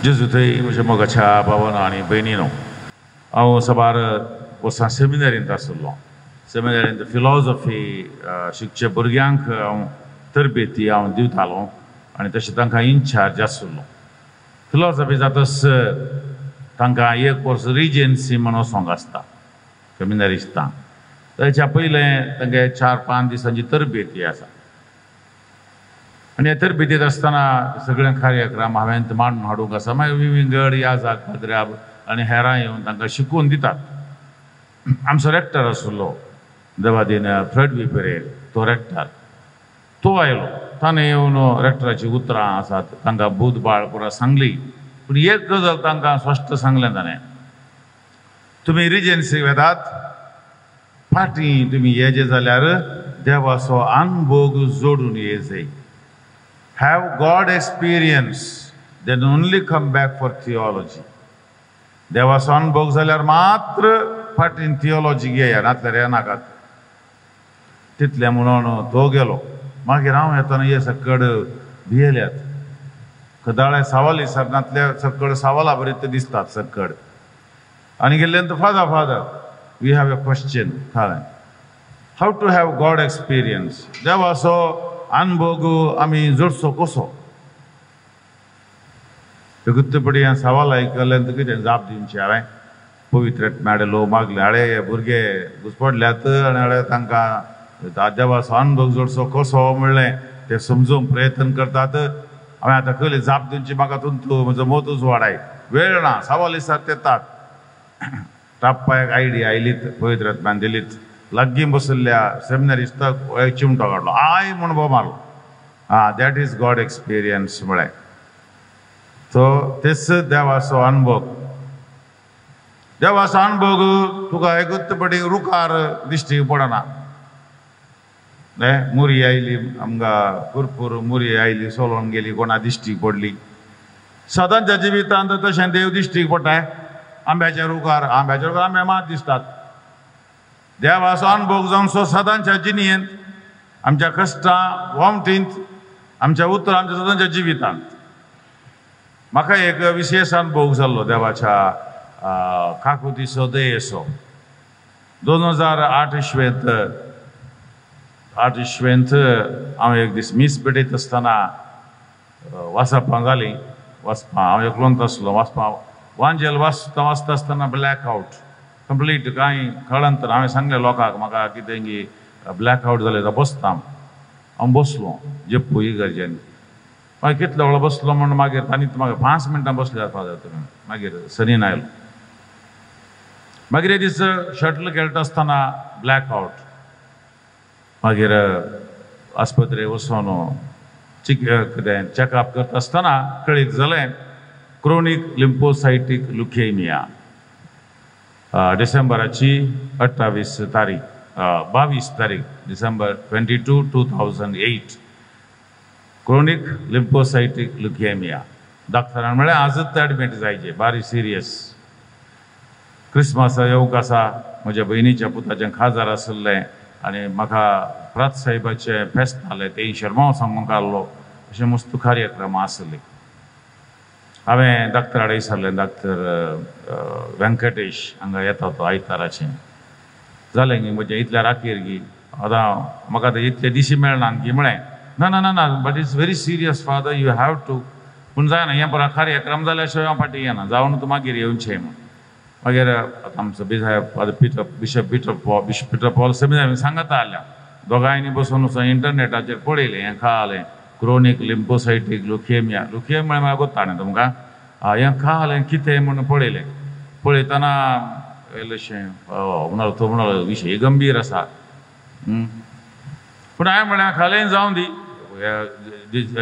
जेजू थंय म्हज्या मोगाच्या भावानो आनी भयणीनो हांव सबार वर्सां सेमिनारींत आशिल्लो सेमिनारींत फिलॉसॉफी शिकचे भुरग्यांक हांव तरबेती हांव दिवतालो आनी तशें तांकां इन्चार्ज आशिल्लो फिलॉसॉफी जातस तांकां एक वर्स रिजन्सी म्हणून वचोंक आसता सेमिनारिस्टांक ताच्या पयलें तांगे 4-5 दिसांची तरबेती आसा आनी ह्या तरबेतीत आसतना सगळे कार्यक्रम हांवें मांडून हाडूंक आसा मागीर विंगड याजाक पाद्र्याब आनी हेरां येवन तांकां शिकून दितात आमचो रॅक्टर आशिल्लो देवादीन फ्रेडवी पेरेल तो रॅक्टर तो आयलो ताणें येवन रॅक्टराची उतरां आसात तांकां बुधबाळ पुरा सांगली पूण एक गजाल तांकां स्पश्ट सांगलें ताणें तुमी रिजन्सी वेतात फाटीं तुमी येजे जाल्यार देवाचो अनुभव जोडून येजय have God experience, then only come back for theology. देवाचो अनुभव जाल्यार मात्र फाटीन थियोलॉजी घेया नातल्यार येनाकात तितलें म्हणून तो गेलो मागीर हांव येतना हे सकड भियेल्यात कदाळे सावल विसरनातले सकड सावला बरें दिसतात सकड आनी गेल्ल्यानंतर father we have a question how to have God experience देवाचो अनुभव आमी जोडचो कसो गुत्तपडी हांवें सवाल आयकल्यानंतर कितें जाप दिवची हांवें पवित्र मेळ्ळो मागले हाडे हे भुरगे घुसपडल्यात आनी हाडे तांकां देवाचो अनुभव जोडचो कसो म्हणलें ते समजूंक प्रयत्न करतात हांवें आतां कहली जाप दिवची म्हाका तुमचो म्हजो मोतूच वाडाय वेळ ना सवाल विचारत येतात टाप्पाक आयडिया आयलीत पवित्र आत्म्यान दिलीत लागीं बसल्ल्या सेमिनारिस्टाक एक चिमटो काडलो आय म्हूण बो मारलो दॅट इज गॉड एक्सपिरियन्स म्हळें तो तेच देवाचो अनुभव तुका एकूच रुकार दिश्टी पडना मुरी आयली आमकां भरपूर मुरी आयली सोलोन गेली कोणा दिश्टी पडली सदांच्या जिवितांत तशें देव दिश्टीक पडटा आंब्याचे रुकार आंबे मात दिसतात देवाचो अनुभव जावचो सदांच्या जिणेंत आमच्या कश्टां वमटींत आमच्या उतर आमच्या सदांच्या जिवितांत म्हाका एक विशेश अनुभव जाल्लो देवाच्या काकुतीचो दयेचो 2008 इस्वेंत हांव एक दीस मीस पेटयत आसतना वाचपां जाली हांव एकलोंच आसलो वांजेल वाचता आसतना ब्लॅक आवट कंप्लीट कांय कळंतर हांवें सांगलें लोकांक म्हाका कितें ब्लॅक आवट जालें जाल्यार बसता हांव बसलो जेप्पू इगर्जेन मागीर कितलो वेळ बसलो म्हण मागीर तांणी म्हाका 5 मिनटां बसल्यार फादर तुमी मागीर सनीन आयलो मागीर हे दीस शटल खेळटा आसतना ब्लॅक आवट मागीर आस्पत्रे वचोन कितें चॅकअप करता आसतना कळीत जालें क्रोनीक लिम्फोसायटीक ल्युकेमिया डिसेंबराची 22 तारीख डिसेंबर 22, 2008 क्रोनीक लिम्फोसायटीक ल्युकेमिया डॉक्टरान म्हळें आजच एडमीट जायचे बारी सिरियस क्रिसमस येवंक आसा म्हज्या भयणीच्या पुताचें खाजार आसलें आनी म्हाका प्रात साहेबाचें फेस्त जालें ते शर्मा सांगूंक आसलो अशें मस्त कार्यक्रम आसले हांवें डॉक्टराडे विचारलें डॉक्टर व्यंकटेश हांगा येता तो आयताराचें जालें गी म्हजें इतल्या राखीर गी आतां म्हाका आतां इतले दिशी मेळना गी म्हळें ना but it's very serious father you have to पूण जायना हें पळय कार्यक्रम जाल्या शिवाय हांव फाटीं येना जावन तूं मागीर येवचें म्हूण मागीर आतां आमचो बिशप पिटर पॉल सेमिनार सांगता आल्या दोगांयनी बसून वचून इंटरनेटाचेर पळयलें हें कळालें क्रोनीक लिम्फोसायटीक ल्युकेमिया म्हळ्यार म्हाका कोत्ताणें तुमकां हें कळालें कितें म्हूण पळयतना इल्लेशें म्हणलो तो म्हणलो विशय गंभीर आसा पूण हांवें म्हळें खालें जावं दी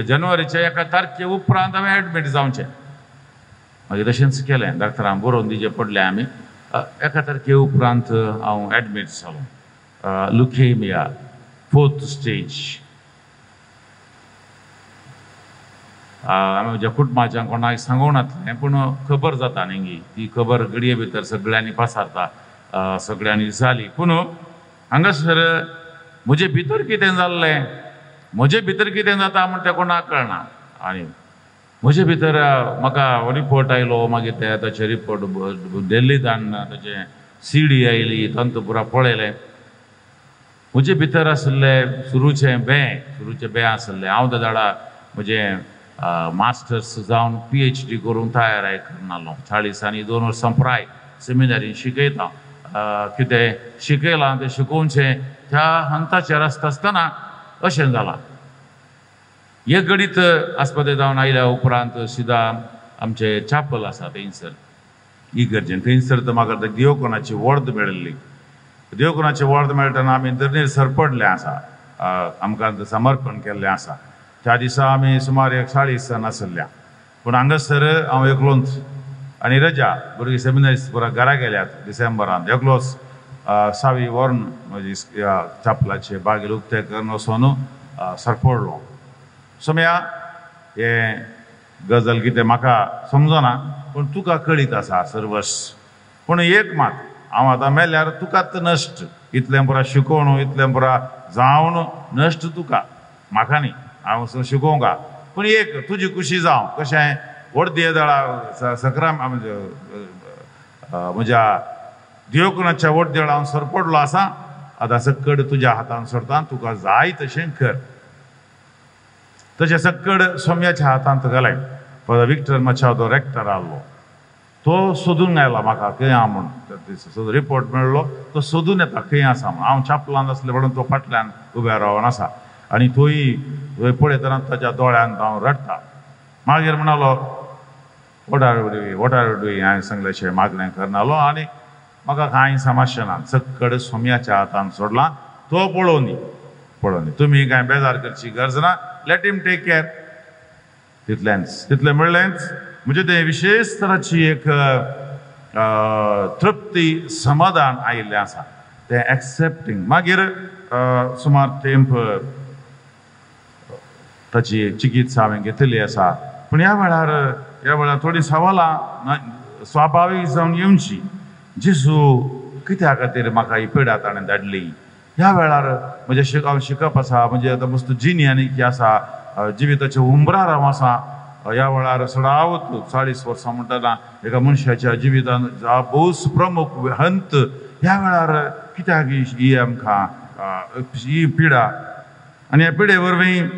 जानेवारीच्या 1 तारखे उपरांत हांवें एडमीट जावचें मागीर तशेंच केलें डॉक्टरान बरोवन दिचें पडलें आमी 1 तारखे उपरांत हांव एडमीट जालो ल्युकेमिया 4th स्टेज हांवें म्हज्या कुटुंबाच्यान कोणाक सांगूंक नासलें पूण खबर जाता न्ही ती खबर घडये भितर सगळ्यांनी पसारता सगळ्यांनी जाली पूण हांगासर म्हजे भितर कितें जाल्लें म्हजे भितर कितें जाता म्हण तें कोणाक कळना आनी म्हजे भितर म्हाका रिपोर्ट आयलो मागीर ताचे रिपोर्ट दिल्लींतल्यान ताचे CD आयली तंतपुरा पळयलें म्हजे भितर आसले सुरूचे बे आसले हांव दादा म्हजे मास्टर्स जावन PhD करून तयार करनालो 40 आनी 2 वर्सां प्राय सेमिनारीन शिकयता कितें शिकयलां तें शिकोवचें त्या हंताचेर आसता आसतना अशें जालां एक घडीत आस्पत्रे जावन आयल्या उपरांत सिदा आमचे चॅपल आसा थंयसर इगर्जेन थंयसर तर म्हाका देवकोणाची वर्द मेळिल्ली देवकोणाची वर्द मेळटना आमी धरणीर सरपडले आसा आमकां समर्पण केल्लें आसा त्या दिसा आमी सुमार 40 जाण आसल्या पूण हांगासर हांव एकलोच आनी रजा भुरगीं सेमिनारिस्ट पुरा घरा गेल्यात डिसेंबरांत एकलोच 6 व्हरून म्हजी चॅपलाचे बागेल उक्ते करून वचून सरपडलो सोम्या हे गजल कितें म्हाका समजना पूण तुका कळीत आसा सर्वस पूण एक मात हांव आतां मेल्यार तुकाच नश्ट इतलें पुरा शिकोवन इतलें पुरा जावन नश्ट तुका म्हाका न्ही हांव शिकोवंका पूण एक तुजी खुशी जावं कशें व्हड देवळा सक्राम म्हज्या देवकुणाच्या व्हड देवळा हांव सरपडलो आसा आतां सक्कड तुज्या हातान सोडटा तुका जाय तशें कर तशें सक्कड सोम्याच्या हातांत घालाय विक्टर मचावतो रेक्टर आसलो तो सोदून आयला म्हाका खंय आहा म्हूण रिपोर्ट मेळ्ळो तो सोदून येता खंय आसा म्हूण हांव चॅपलान आसले म्हणून तो फाटल्यान उबे रावन आसा आनी थंय पळयतना ताच्या दोळ्यान हांव रडटा मागीर म्हणालो वोटार हांवें सांगलेशें मागणें करनालो आनी म्हाका कांय समस्या ना सक्कड सोम्याच्या हातान सोडलां तो पळोवनी तुमी कांय बेजार करची गरज ना लेट हिम टेक केअर तितलें म्हणलेंच म्हणजे ते विशेष तराची एक तृप्ती समाधान आयिल्लें आसा तें एक्सेप्टींग मागीर सुमार तेंप ताची चिकित्सा हांवें घेतली आसा पूण ह्या वेळार थोडी सवालां स्वाभावीक जावन येवची जेजू कित्या खातीर म्हाका ही पिडा ताणें धाडली ह्या वेळार म्हजें हांव शिकप आसा म्हणजे आतां मस्त जिनियानिकी आसा जिविताच्या उंबरार हांव आसा ह्या वेळार सडावत 40 वर्सां म्हणटना एका मनशाच्या जिवितान भोस प्रमुख हंत ह्या वेळार कित्याक ही आमकां ही पिडा आनी ह्या पिडे वरवीं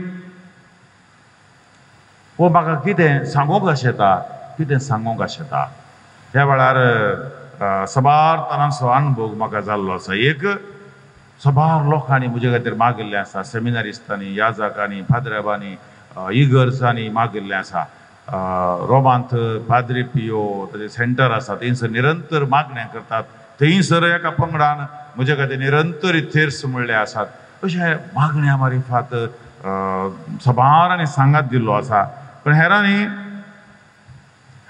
वो म्हाका कितें सांगूंक आशेता ह्या वेळार सबार तरांचो अनुभव म्हाका जाल्लो आसा एक सबार लोकांनी म्हजे खातीर मागिल्लें आसा सेमिनारिस्टांनी याजकांनी फादराबांनी इगर्सांनी मागिल्लें आसा रोमांत पाद्री पियो ताचें सेंटर आसा थंयसर निरंतर मागणें करतात थंयसर एका पंगडान म्हजे खातीर निरंतर इथेर्स म्हणले आसात अशें मागण्या मारिफात सबारांनी सांगात दिल्लो आसा पण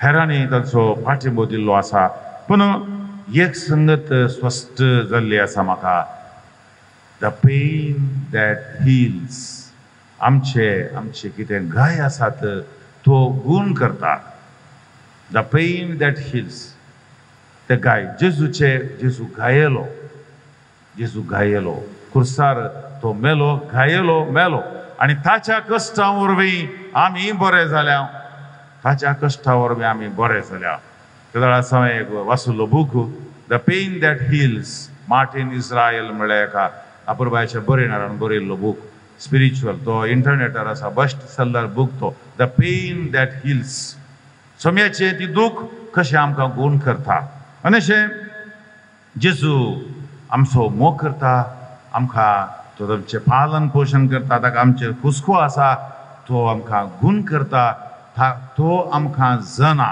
हेरांनी ताचो पाठिंबो दिल्लो आसा पूण एक संगत स्पश्ट जाल्ली आसा म्हाका द पेन दॅट हिल्स आमचे कितें गाय आसात तो गूण करता द पेन दॅट हिल्स ते गाय जेजू गायलो खुर्सार तो मेलो आनी ताच्या कश्टां वरवीं आमी बरे जाल्या ते वेळार हांवें एक वाचुल्लो book the pain that heals Martin Israel म्हळ्यार एका अपुरबायच्या बरेणारान बरयल्लो बूक स्पिरिच्युअल तो इंटरनेटार आसा बेस्ट सेलर बूक तो द पेन दॅट हिल्स सोम्याचें ती दूख कशें आमकां गूण करता आनी अशें जेजू आमचो मोग करता आमकां तो आमचें पालन पोशण करता ताका आमचेर हुस्को आसा तो आमकां गूण करता तो आमकां जाणा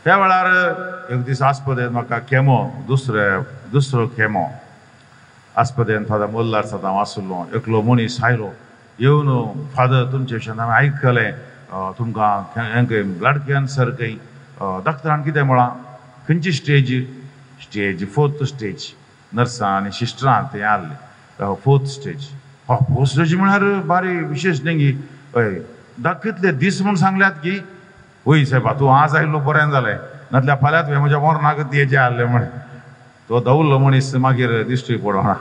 त्या वेळार एक दीस आस्पत्रेंत म्हाका केमो दुसरो केमो आस्पत्रेंत फादर मोल्लार सात हांव आसलो एकलो मनीस आयलो येवन फादर तुमचे विशयान हांवें आयकलें तुमकां ब्लड कॅन्सर खंय डॉक्टरान कितें म्हळां खंयची स्टेज 4th स्टेज नर्सां आनी सिस्टरां ते आहले 4th स्टेज 4th स्टेज म्हळ्यार बारी विशेश न्ही हय कितले दीस म्हूण सांगल्यात की वय साहेबा तूं आज आयिल्लो बरें जालें नातल्या फाल्यां तुवें म्हज्या मरणाक येचें आहलें म्हण तो दवरलो मनीस मागीर दिश्टी पडोना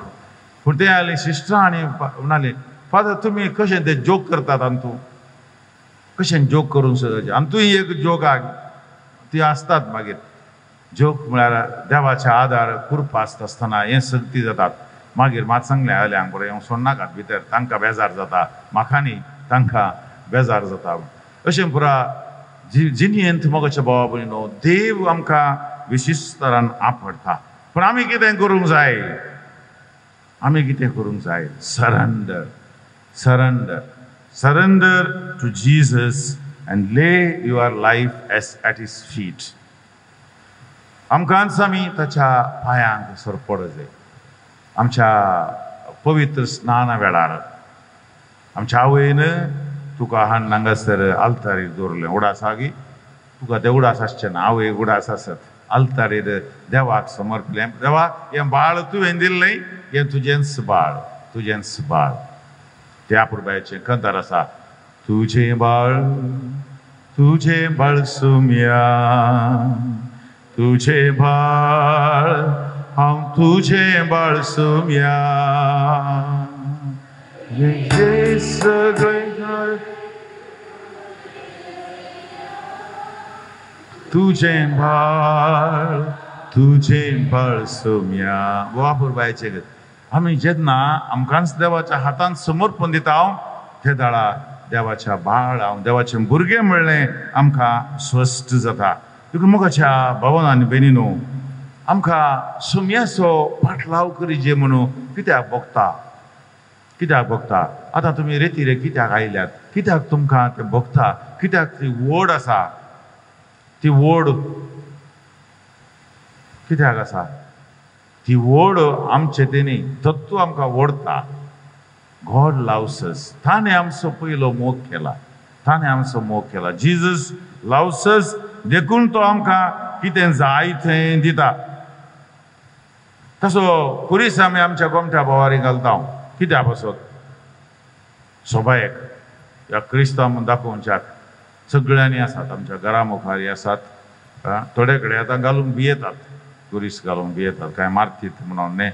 पूण ते आयले सिस्टरां आनी म्हणाली फादर तुम्ही कशें ते जोक करतात आनी तूं कशें जोक करून सगळ्याचे आनी तूं एक जोकाक ती आसतात मागीर जोक म्हळ्यार देवाच्या आदार कृपा आसता आसतना हें सक्ती जातात मागीर मात सांगलें आल्यांक बरें हांव सोडनाकात भितर तांकां बेजार जाता म्हाका न्ही तांकां बेजार जाता अशें पुरा जिणेंत मोगाच्या भावा भयणो देव आमकां विशिश्ट तरान आपडटा पूण आमी कितें करूंक जाय आमी कितें करूंक जाय surrender surrender surrender to Jesus and lay your life at his feet. आमकांच आमी ताच्या पांयांक सरपड जाय आमच्या पवित्र स्नाना वेळार आमच्या आवयन तुका हाडून हांगासर आल्तारीर दवरलें उडासागी तुका तें उडास आसचें ना आवय उडास आसत आल्तारीर देवाक समर्पिल्लें देवा हें बाळ तुवें दिल्लें हें तुजेंच बाळ त्या पुरबायेचें कंतार आसा तुझे बाळ सुम्या तुझे बाळ हांव तुझे बाळ सुम्या हे सगळें तुझे बाळ सुम्या वा पुरबायचे आमी जेन्ना आमकांच देवाच्या हातांत समर्पण दिता ते दाळा देवाच्या बाळ हांव देवाचें भुरगें म्हणलें आमकां स्वस्थ जाता देखून मोगाच्या भावांनी बेनिनो आमकां सुम्याचो पाटलाव करी जे म्हणून कित्याक भोगता आतां तुमी रेतीरे कित्याक आयल्यात कित्याक तुमकां तें भोगता कित्याक ती वोड आसा ती वोड कित्याक आसा ती वोड आमचे तेणी तत्व आमकां ओडता God loves us. ताणे आमचो पयलो मोग केला जीसस loves us देखून तो आमकां कितें जाय थंय दिता तसो कुरीस आमी आमच्या गोमट्या बोवारी घालता कित्याक पासत सोबायेक ह्या क्रिस्तांव म्हूण दाखोवच्याक सगळ्यांनी आसात आमच्या घरा मुखारी आसात थोडे कडेन आतां घालून भियेतात कुरीस घालून भियेतात कांय मारतीत म्हणून न्ही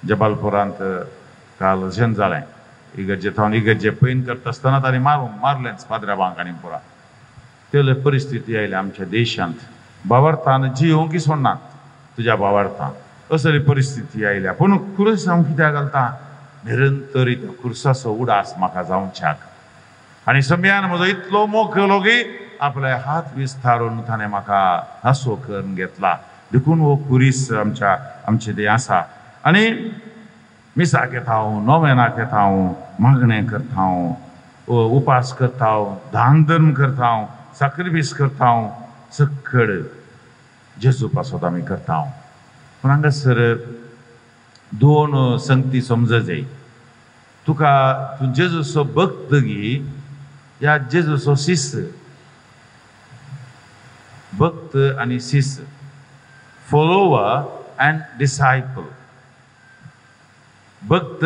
जबालपुरांत काल अशें जालें इगर्जे पैन करता आसतना तांणी मारलेंच पाद्र्याबांक आनी पुरा तेले परिस्थिती आयल्या आमच्या देशांत बावार्थान जियोंक सोडनात तुज्या बावार्थान असली परिस्थिती आयल्या पूण खुर्स हांव कित्याक घालता निरंतर खुर्साचो उडास म्हाका जावच्याक आनी सम्यान म्हजो इतलो मोग केलो की आपले हात विस्तारून ताणें म्हाका हांसो करून घेतला देखून हो खुरीस आमचे ते आसा आनी मिसाक येता हांव नोवेनाक येता हांव मागणें करता हांव उपास करता हांव दान धर्म करता हांव सॅक्रिफीस करता हांव सकड जेजू पासत आमी करता हांव पूण हांगासर दोन संगती समज जाय तुका तूं जेजूचो भक्त गी या जेजूचो शिष्य भक्त आनी शिष्य फॉलोवर अँड डिसायपल भक्त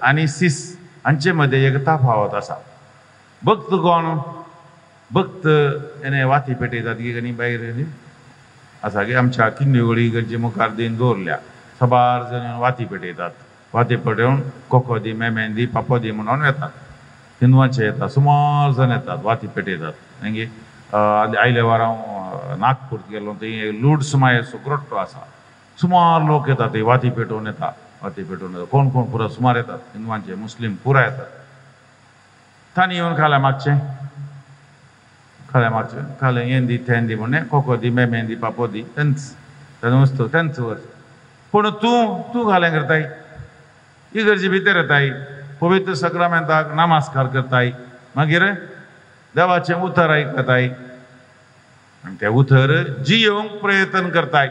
आनी शिष्य हांचे मदें एक तफावत आसा भक्त कोण भक्त हेणे वाती पेटयतात की आनी भायर आसा की आमच्या किन्नेगोळी इगर्जे मुखार देन दवरल्या सबार जण वाती पेटयतात वाती पेटोवन कोकोदी मेमेंदी पापोदी म्हणून येतात हिंदवांचे येतात सुमार जण येतात वाती पेटयतात मागीर आयल्या वार हांव नागपूर गेलो थंय लूड्स मायेचो ग्रोट्टो आसा सुमार लोक येतात थंय वाती पेटोवन येतात वाती पेटोवन येतात कोण कोण पुरा सुमार येतात हिंदवांचे मुस्लीम पुरा येतात तांणी येवन खाल्या मागचें खालें येंदी तेंदी म्हणून कोकोदी मेमेंदी पापोदी तेंच वस्तू तेंच वर्स पूण तूं घालें करताय इगर्जे भितर येताय पवित्र सक्रामेंताक नमस्कार करताय मागीर देवाचें उतर आयकताय आनी तें उतर जियोंक प्रयत्न करताय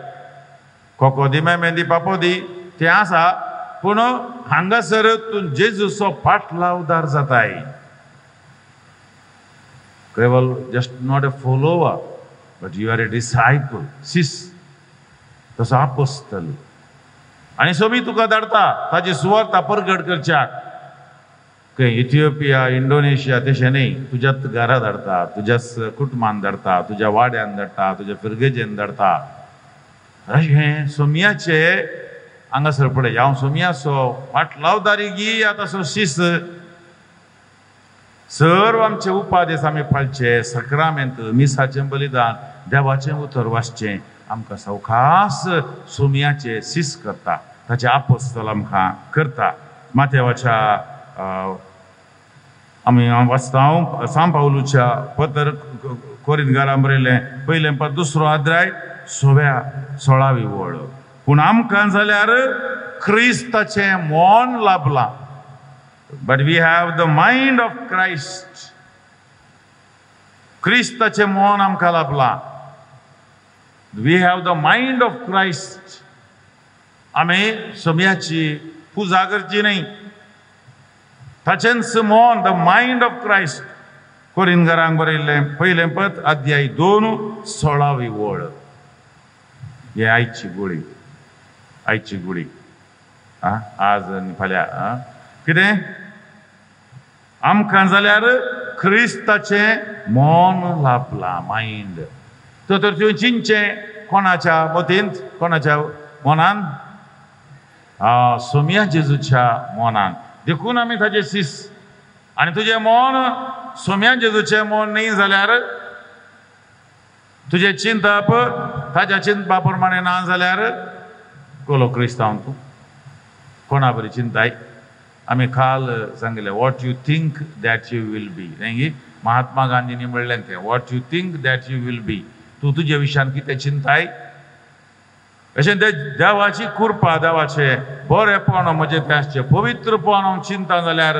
कोकोदी मेमेंदी पापोदी तें आसा पूण हांगासर तूं जेजूचो पाटलावदार जाताय केवल just not a follower, but you are a disciple. शिस तसो आपोस्तल आनी सोबी तुका धाडटा ताजी सुवार्ता परगट करच्याक खंय इथिओपिया इंडोनेशिया तशें न्ही तुज्याच घरा धाडटा तुज्याच कुटुंबान धाडटा तुज्या वाड्यान धाडटा तुज्या फिरगेजेन धाडटा अशें सोमयाचे हांगासर पळय हांव सोमयाचो पाटलावदारी गी या तसो शिस सर्व आमचे उपादेश आमी पाळचे, सक्रामेंत मिसाचें बलिदान देवाचें उतर वाचचें आमकां सवखास सोमयाचे सीस करता, ताचे आपोस्तल आमकां करता. माथेवाच्या आमी वाचता सांत पावलूच्या पत्र कोरिंथकारांक बरयलें 1 अध्याय 16वी वळ. पूण आमकां जाल्यार क्रिस्ताचें मोन लाभलां. But we have the mind of Christ. क्रिस्ताचें मोन आमकां लाभलां. We have the mind of Christ. आमी सोमयाची पुजा करची न्ही, ताचेंच मोन, द मायंड ऑफ क्रायस्ट. कोरिंथकारांक बरयल्लें 1 अध्याय 2 16वी वळ. हे आयची गुडी आज आनी फाल्यां कितें आमकां जाल्यार क्रिस्ताचें मोन लाभलां, मायंड. तर तुवें चिंतचें कोणाच्या मतींत, कोणाच्या मोनान? सोमया जेजूच्या मोनान. देखून आमी ताचे सीस. आनी तुजें मोन सोमया जेजूचें मोन न्ही जाल्यार, तुजें चिंतप ताच्या चिंतपा प्रमाणे ना जाल्यार कोलो क्रिस्तांव तूं? कोणा बरी चिंताय? आमी काल सांगलें what you think that you will be. न्ही महात्मा गांधीनी म्हणलें तें, what you think that you will be. तूं तुजे विशयान कितें चिंताय? अशें ते देवाची कृपा, देवाचें बरेपण म्हजें तें आसचें, पवित्रपण हांव चिंता जाल्यार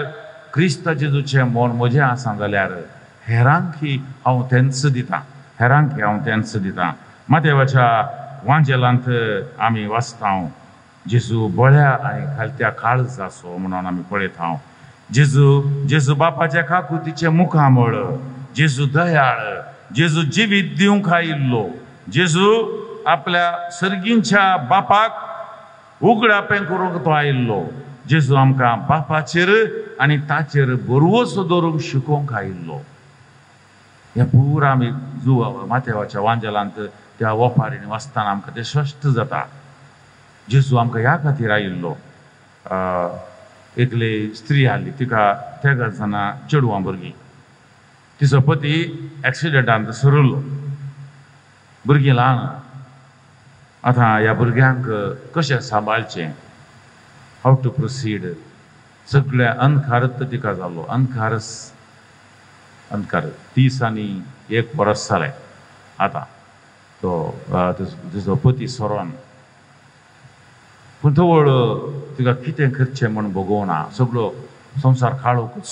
क्रिस्त जेजूचें मोन म्हजें आसा जाल्यार हेरांकय हांव तेंच दितां, हेरांकय हांव तेंच दितां. माथेवाच्या वांजेलांत आमी वाचता जेजू बळ्या आनी खालत्या काळज आसो म्हणून आमी पळयता. जेजू बापाच्या काकुतीचें मुखामळ, जेजू दयाळ, जेजू जिवीत दिवंक आयिल्लो, जेजू आपल्या सर्गींच्या बापाक उगडापें करूंक तो आयिल्लो, जेजू आमकां बापाचेर आनी ताचेर बरवस दवरूंक शिकोवंक आयिल्लो. हें पुराय आमी माथेवाच्या वांजेलांत त्या ओपारीन वाचतना आमकां तें स्पश्ट जाता. जेजू आमकां ह्या खातीर आयिल्लो. एकली स्त्री आसली, तिका 13 जाणां चेडवां भुरगीं. तिचो पती एक्सिडेंटांत सरिल्लो, भुरगीं ल्हान. आतां ह्या भुरग्यांक कशें सांबाळचें, हाव टू प्रोसीड, सगळें अंधकारत तिका जालो. अंधकार 30 आनी 1 वर्स जालें. आतां तिचो पती सोरोन. पूण तो तिका कितें करचें म्हण भोगोवना, सगळो संवसार खाळोकूच.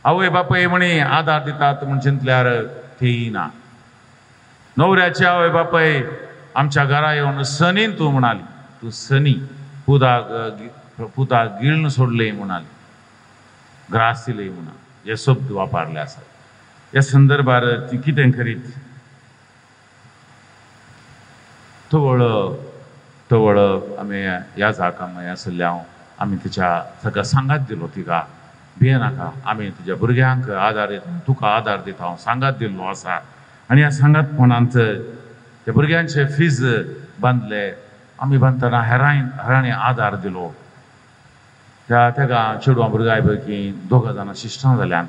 आवय बापूय म्हणी आदार दितात म्हण चिंतल्यार तेय ना. न्हवऱ्याचे आवय बापूय आमच्या घरा येवन सनीन तूं म्हणाली, तूं सनी पुताक गिळून सोडले म्हणाली, ग्रास दिले म्हणा, हे शब्द वापरले आसात. ह्या संदर्भार ती कितें करीत? तवळ आमी ह्या जागांक आसल्या आमी ताका सांगात दिलो, तिका भिये नाका, आमी तुज्या भुरग्यांक आदार दिता, तुका आदार दिता, हांव सांगात दिल्लो आसा. आनी ह्या सांगातपणांत त्या भुरग्यांचे फीज बांदले. आमी बांदतना हेरांनी आदार दिलो. तेका चेडवां भुरगांय पैकी 2 जाणां शिश्टां जाल्यांत,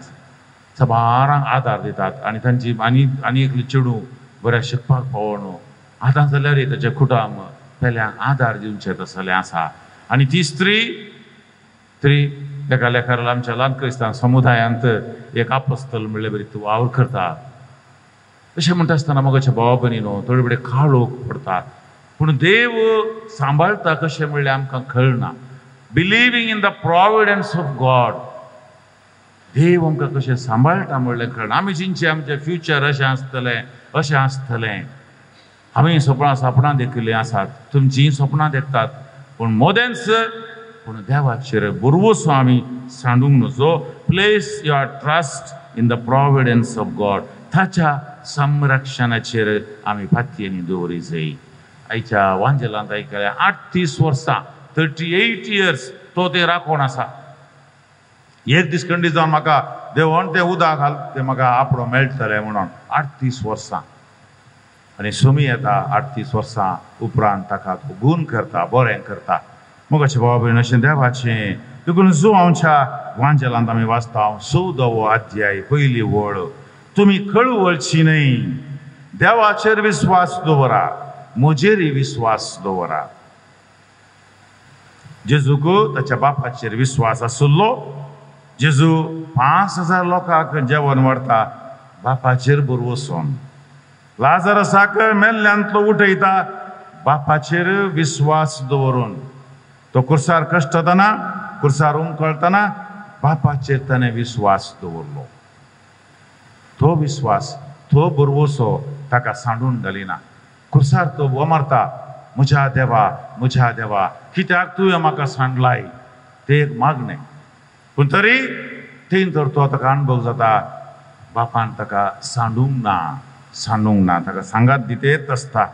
सबारांक आदार दितात. आनी तांची आनी एकली चेडूं बरें शिकपाक पावोन आतां जाल्यार ताचे कुटुंब पेल्यांक आदार दिवचें तसलें आसा. आनी ती स्त्री तेका लेखार आमच्या ल्हान क्रिस्तांव समुदायांत एक आपोस्तल म्हणले बरी तूं वावर करता. अशें म्हणटा आसतना मोगाच्या भावा भयणीनो थोडे बडे काळोख पडतात. पूण देव सांबाळटा कशें म्हणलें आमकां कळना. Believing in the providence of God, देव आमकां कशें सांबाळटा म्हणलें कळना. आमी चिंतचें आमचें फ्युचर अशें आसतलें. आमी सपनां देखिल्लीं आसात, तुमचीं सपनां देखतात, पूण मोदेंच पूण देवाचेर बरवसो आमी सांडूंक नजो. Place your trust in the providence of God. ताच्या संरक्षणाचेर आमी फातयेनी दवरी जाय. आयच्या वांजेलांत आयकल्या 38 वर्सां 38 years तो ते राखोण आसा. एक दीस खंडीत जावन म्हाका देवण तें उदक घाल, तें म्हाका आपडो मेळटलें म्हणून 38 वर्सां. आनी सोमी येता 38 वर्सां उपरांत ताका तो गूण करता, बरें करता. मोगाचें भावा भयण, अशें देवाचें देखून जो आमच्या वांजेलांत आमी वाचता 14वो अध्याय पहिली वळ तुम्ही कळवळची नाही देवाचेर विश्वास दवरा म्हजेरय विश्वास दवरा जेजूक ताच्या बापाचेर विश्वास आसलो जेजू 5000 लोकांक जेवण वाडटा बापाचेर बरवसून लाजरसाक मेल्ल्यांतलो उठयता बापाचेर विश्वास दवरून तो कुर्सार कश्टतना कुर्सार उमकळतना बापाचेर ताणें विश्वास दवरलो तो विश्वास तो बरवसो ताका सांडून घालिना कुर्सार तो वमरता म्हज्या देवा कित्याक तुवें म्हाका सांडलाय ते एक मागणें पूण तरी थंय तर तो ताका अणभव जाता बापान ताका सांडूंक ना ताका सांगात दितेत आसता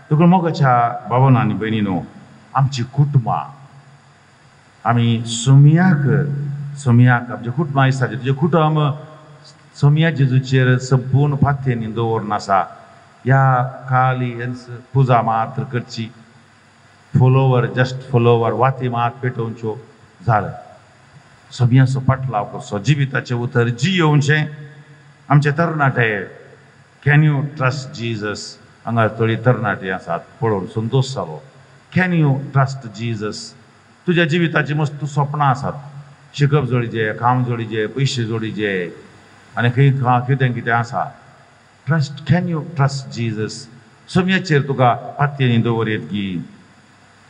देखून मोगाच्या भावांनो आनी भयणींनो आमची कुटुंबां आमी सोमयाक आमच्या कुटुंबां दिसता तुजें कुटुंब सोमया जेजूचेर संपूर्ण फातेंनी दवरून आसा ह्या खाली पुजा मात्र करची जस्ट फॉलोवर वाती मात पेटोवच्यो जालें सोमयाचो पाटलाव करचो जिविताचें उतर जियोवचें आमचे तरणाटे कॅन यू ट्रस्ट जीजस हांगा थोडी तरणाटी आसात पळोवन संतोश जालो कॅन यू ट्रस्ट जीजस तुज्या जिविताची मस्त स्वप्नां आसात शिकप जोडीचे काम जोडीचे पयशे जोडीचे आनी खंय कितें आसा trust can you trust Jesus सोमयाचेर तुका पातयेनी दवरयत की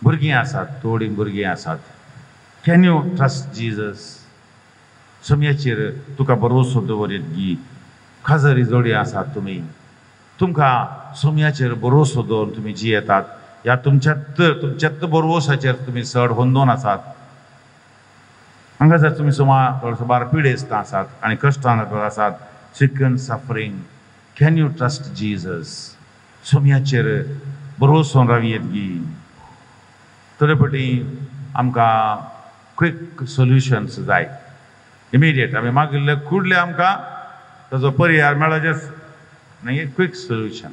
भुरगीं आसात थोडीं भुरगीं आसात कॅन यू ट्रस्ट जीजस सोमयाचेर तुका भरवसो दवरयत की खाजरी जोडी आसात तुमकां सोमयाचेर भरवसो दवरून तुमी जियेतात ह्या तुमच्यात भरवसाचेर तुमी चड होंदोन आसात हांगा जर तुमी सुमार पिडेस्त आसात आनी कश्टान आसात सिकन suffering can you trust Jesus सोमयाचेर भरवसोन रावयेत गी थोडे फावटी आमकां क्विक सोल्युशन्स जाय इमिडिएट आमी मागिल्ले कुडले आमकां ताजो पर्याय मेळचेच न्ही क्विक सोल्युशन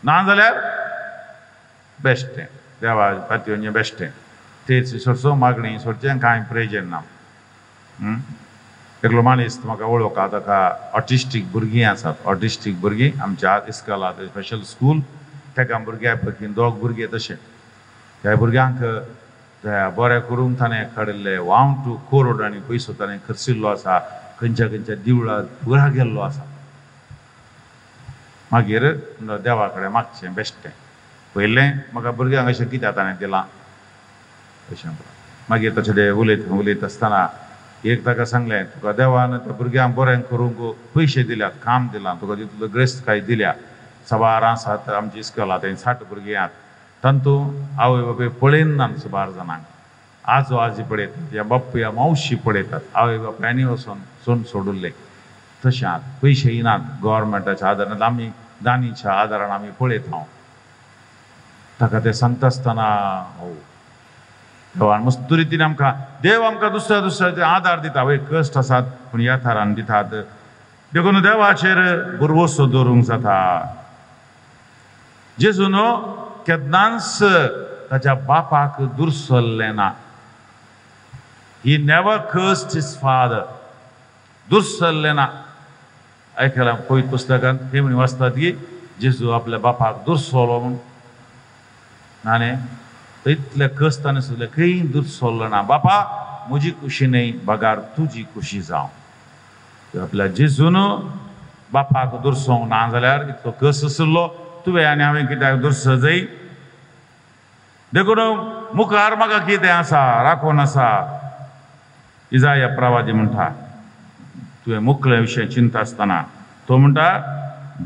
ना जाल्यार बेश्टें देवा पातयेचें बेश्टें तेच सोडचो मागणी सोडचें कांय प्रेजेन ना एकलो मानीस म्हाका वळोवता ताका ऑटिस्टीक भुरगीं आसात ऑटिस्टीक भुरगीं आमच्या इस्कॉलांत स्पेशल स्कूल तेका भुरग्या पैकी 2 भुरगे तशे त्या भुरग्यांक बरें करूंक ताणें काडिल्ले वाव टू कोरोड आनी पयसो ताणें खर्चिल्लो आसा खंयच्या देवळांत पुरा गेल्लो आसा मागीर देवा कडेन मागचें बेश्टें पयलें म्हाका भुरग्यांक अशें कित्याक ताणें दिलां अशें मागीर तशें उलयत आसतना एक ताका सांगलें तुका देवान त्या भुरग्यांक बरें करूंक पयशे दिल्यात काम दिलां तुका तितलो ग्रेस्त काय दिल्या सबार आसात आमच्या इस्कॉलांत 60 भुरगीं आहात तातूंत आवय बापूय पळयनात सबार जाणांक आजो आजी पळयतात या बापूय या मावशी पळयतात आवय बापायांनी वचोन सोन सोडुल्ले तशें आहात पयशे येनात गव्हर्मेंटाच्या आदारान आमी दानीच्या आदारान आमी पळयता ताका ते सांगता आसतना देवान मस्त रितीन आमकां देव आमकां दुसऱ्या आदार दिता वय कश्ट आसात पूण ह्या थारान दितात देखून देवाचेर भरवसो दवरूंक जाता जेजून केन्नाच ताच्या बापाक दुर्सल्लें ना he never cursed his father दुर्सल्लें ना आयकलां पवित्र पुस्तकांत हे म्हणी वाचतात की जेजू आपल्या बापाक दुर्सलो म्हूण नाने इतले कस्तान सुद्दां खंय दुर्सल्लो ना बापा म्हजी खुशी न्ही बगार तुजी खुशी जावं आपल्या जेजून बापाक दुर्सोंक ना जाल्यार इतलो कस आसलो तुवें आनी हांवें कित्याक दुर्स जाय देखून मुखार म्हाका कितें आसा राखोन आसा इजाया प्रवादी म्हणटा तुवें मुखल्या विशयी चिंता आसतना तो म्हणटा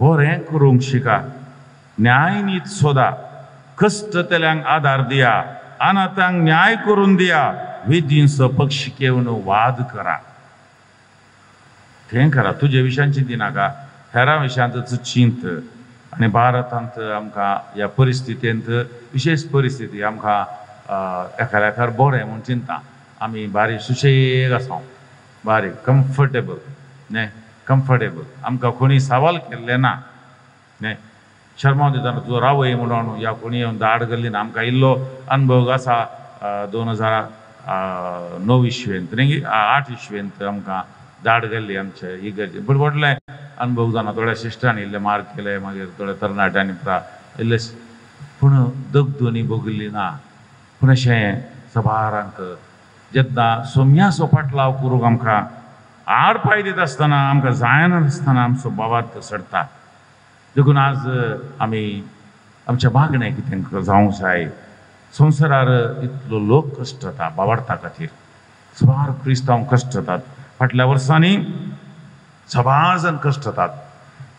बरें करूंक शिका न्याय नीत सोदा कष्ट तेल्यांक आदार दिया अनाथांक न्याय करून दिया विधींचो पक्ष घेवन वाद करा तें करा तुजे विशयान चिंती नाका हेरां विशयांत चिंत आनी भारतांत आमकां ह्या परिस्थितींत विशेष परिस्थिती आमकां एकाल्याकार बरें म्हूण चिंता आमी बारीक सुशेग आसा बारीक कम्फर्टेबल न्ही कम्फर्टेबल आमकां कोणी सवाल केल्ले ना न्ही शर्मा दिता तुजो रावय म्हणून या कोणी येवन दाड घाल्ली ना आमकां इल्लो अनुभव आसा 2000 9 इश्वेंत न्ही 8 इश्वेंत आमकां धाड गेल्ली आमच्या इगर्जे बट व्हडले अनुभव जाना थोड्या शिश्टांनी इल्ले मार्क केले मागीर थोड्या तरणाट्यांनी इल्ले पूण दगदोनी भोगिल्ली ना पूण अशें सबारांक जेन्ना सोम्याचो पाटलाव करूंक आमकां आड पांय दिता आसतना आमकां जायनासतना आमचो बोवात सडटा देखून आज आमी आमच्या मागणें कितें जावंक जाय संवसारार इतलो लोक कश्ट जाता बावार्था खातीर सबार क्रिस्तांव कश्ट जातात फाटल्या वर्सांनी सबार जण कश्ट जातात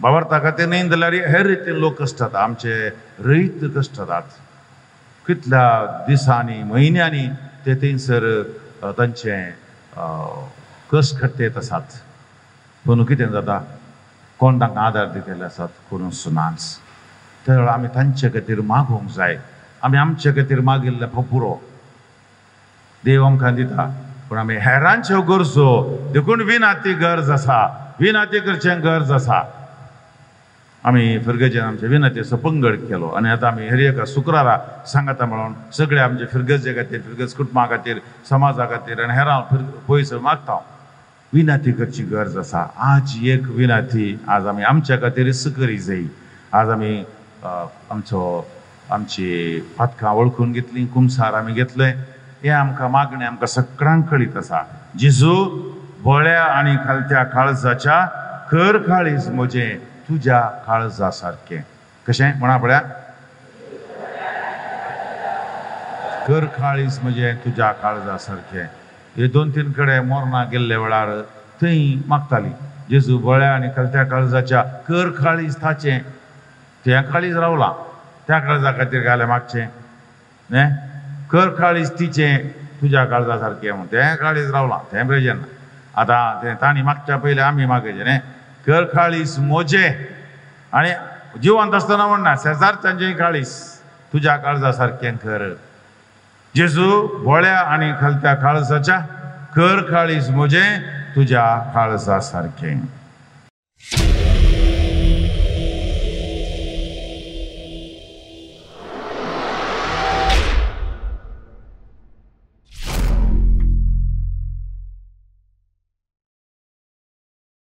बावार्था खातीर न्ही जाल्यार हेर रितीन लोक कश्ट जाता आमचे रयत कश्ट जातात कितल्या दिसांनी म्हयन्यांनी ते थंयसर तांचे कश्ट खट्टेत आसात पूण कितें जाता कोण तांकां आदार दितले आसात कोण सुनाच त्या वेळार आमी तांचे खातीर मागोवंक जाय आमी आमचे खातीर मागिल्ले पुरो देव आमकां दिता पूण आमी हेरांच्यो गरजो देखून विनाती गरज आसा विनाती करचें गरज आसा आमी फिरगेजेन आमचे विनतेचो पंगड केलो आनी आतां आमी हेर एका शुक्रारा सांगाता मेळोन सगळे आमचे फिरगजे खातीर फिरगज कुटुंबा खातीर समाजा खातीर आनी हेरां पयस मागता विनती करची गरज आसा आज एक विनती आज आमी आमच्या खातीरच करी जाय आज आमी आमची पातकां वळखून घेतलीं कुमसार आमी घेतले हे आमकां मागणें आमकां सगळ्यांक कळीत आसा जेजू बोळ्या आनी खालत्या काळजाच्या कर काळीज म्हजें तुज्या काळजा सारकें कशें म्हणा पळया कर काळीज म्हजें तुज्या काळजा सारकें हे 2-3 कडेन मोरना गेल्ले वेळार थंय मागताली जेजू बोळ्या आनी खालत्या काळजाच्या कर काळीज ताचें त्या काळीज रावलां त्या काळजा खातीर घाले मागचें न्हे कर काळीज तिचें तुज्या काळजा सारकें म्हूण तें काळीज रावलां तें ब्रेजेन आतां तें तांणी मागच्या पयलीं आमी मागयचें न्ही कर काळीज मोजे आनी जिवंत आसतना म्हणना शेजारच्यांचें काळीज तुज्या काळजा सारकें कर जेजू बोळ्या आनी खालत्या काळजाच्या कर काळीज मोजे तुज्या काळजा सारकें